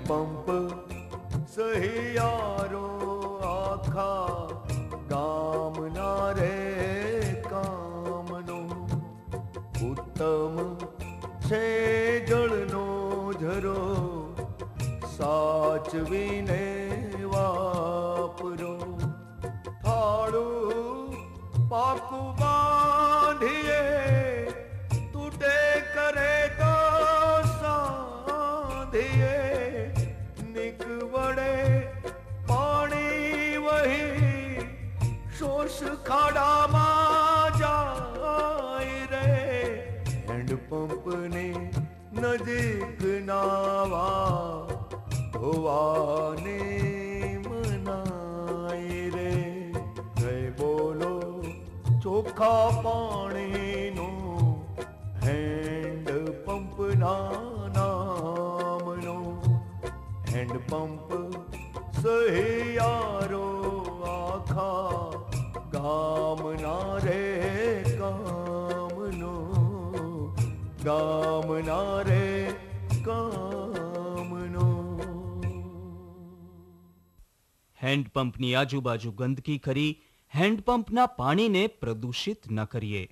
Hand pump સહિયારો આખા ગામના રે કામનો ઉત્તમ છે જળનો ઝરો સાચવીને વાપરો થાળું પાકું બાંધીએ તૂટે કરે તો સાંધીએ નીકવડે પાણી વહી શોષ ખાડામાં જાય રે હેન્ડપંપની નજીક નાવા ધોવાને મનાય રે જય બોલો ચોખ્ખા પાણીનો હેન્ડપંપના નામનો હેન્ડપંપ સહિયારો આખા ગામના રે કામનો ગામના રે કામનો. હેન્ડપંપની આજુબાજુ ગંદકી કરી હેન્ડપંપના પાણીને પ્રદૂષિત ન કરીએ.